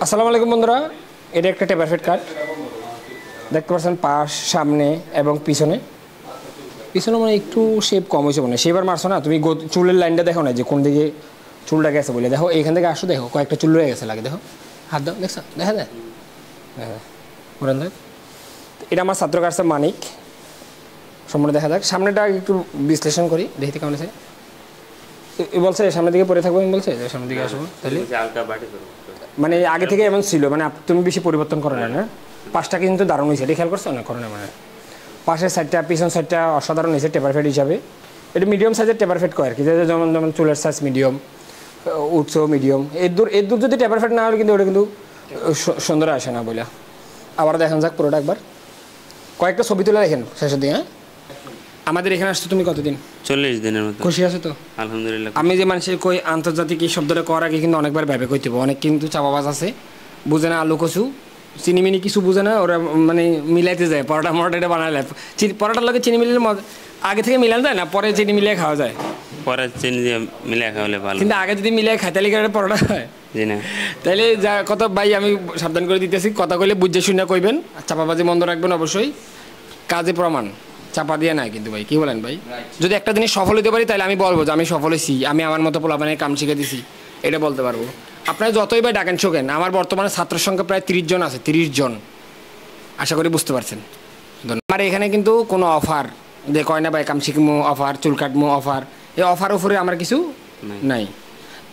আসসালামু আলাইকুম বন্ধুরা, এটা একটা টেপারফেট কাট দেখতে পাচ্ছেন, পাশ সামনে এবং পিছনে মানে একটু শেপ কম হয়েছে মনে হয়। শেপ আর মারছো না তুমি, চুলের লাইনটা দেখো না যে কোন দিকে চুলটা গেছে বলে। দেখো এইখান থেকে আসো, দেখো কয়েকটা চুল রয়ে গেছে, লাগে দেখো, হাত দাও, দেখছো, দেখা যায়। হ্যাঁ বলেন দেখ, এটা আমার ছাত্র কাছে মানিক, সম্পূর্ণ দেখা যাক। সামনেটা একটু বিশ্লেষণ করি, দেখতে কেমন আছে। বলছে সামনের দিকে পরে থাকবো, আমি বলছে যে সামনের দিকে আসবো, তাহলে মানে আগে থেকে এমন ছিল, মানে তুমি বেশি পরিবর্তন করো না। পাশটা কিন্তু দারুণ হয়েছে, এটা খেয়াল করছো না? করো না মানে পাশের সাইডটা পিছন সাইডটা অসাধারণ হয়েছে টেপারফেট হিসাবে। এটা মিডিয়াম সাইজের টেপারফেট কয় আর কি, যেমন যেমন চুলের সাইজ মিডিয়াম, উৎস মিডিয়াম। এর দূর যদি টেপারফেট না হলে কিন্তু ওটা কিন্তু সুন্দর আসে না বলে। আবার দেখান যাক পুরোটা একবার, কয়েকটা ছবি তুলে দেখেন শেষের দিকে। হ্যাঁ, আমাদের এখানে আসছো তুমি কতদিন? 40 দিনের মতো। খুশি আছো তো? আলহামদুলিল্লাহ। আমি যে মানুষের কই আন্তর্জাতিক এই শব্দটা করার আগে কিন্তু অনেকবার ভেবে কইতে হবে। অনেক কিন্তু চাপাবাজ আছে, বুঝে না আলু কচু চিনিমিনি কিছু বুঝে না, ওরা মানে মিলাইতে যায়। পরোটা এটা বানালে পরোটার লোকে চিনি মিলিয়ে আগে থেকে মিলানো যায় না, পরে চিনি মিলিয়ে খাওয়া যায়। পরে চিনি দিয়ে মিলিয়ে খাওয়ালে ভালো, কিন্তু আগে যদি মিলিয়ে খাই তাহলে একটা পরোটা হয়। জি না, তাইলে যা কথা ভাই আমি সাবধান করে দিতেছি, কথা কইলে বুঝে শুনে কইবেন, চাপাবাজি বন্ধ রাখবেন অবশ্যই। কাজে প্রমাণ, চাপা দিয়ে নাই কিন্তু ভাই, কি বলেন ভাই? যদি একটা জিনিস সফল হতে পারি তাহলে আমি বলবো যে আমি সফল হয়েছি, আমি আমার মতো পোলাপানের কাম শিখে দিছি, এটা বলতে পারবো। আপনারা যতই ভাই ডাকেন শোকেন, আমার বর্তমানে ছাত্রের সংখ্যা প্রায় 30 জন আছে, 30 জন। আশা করি বুঝতে পারছেন। আমার এখানে কিন্তু কোনো অফার যে কয় না ভাই কাম শিখমো অফার, চুল কাটমো অফার, এই অফার উপরে আমার কিছু নাই।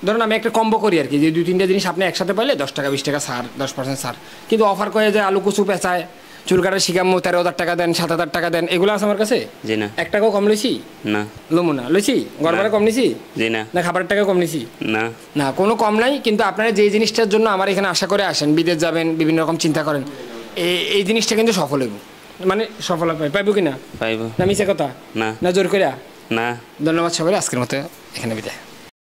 ধরুন আমি একটা কম্বো করি আর কি, যে 2-3টা জিনিস আপনি একসাথে পাইলে 10 টাকা 20 টাকা ছাড়, 10% ছাড়। কিন্তু অফার করে যে আলু কুচু পেঁচায়, চুল কাটা শিখামো 13,000 টাকা দেন, 7,000 টাকা দেন, এগুলো আছে আমার কাছে। জি না, 1 টাকাও কম লইছি না, লমু না, লইছি গড়বারে কম নিছি জি না, না, খাবারের টাকা কম নিছি না, না, কোনো কম নাই। কিন্তু আপনারা যে জিনিসটার জন্য আমার এখানে আশা করে আসেন, বিদেশ যাবেন, বিভিন্ন রকম চিন্তা করেন, এই জিনিসটা কিন্তু সফল হইব, মানে সফল পাইব কি না? পাইব না মিছে কথা না, না জোর করে না। ধন্যবাদ সবাই, আজকের মতো এখানে বিদায়।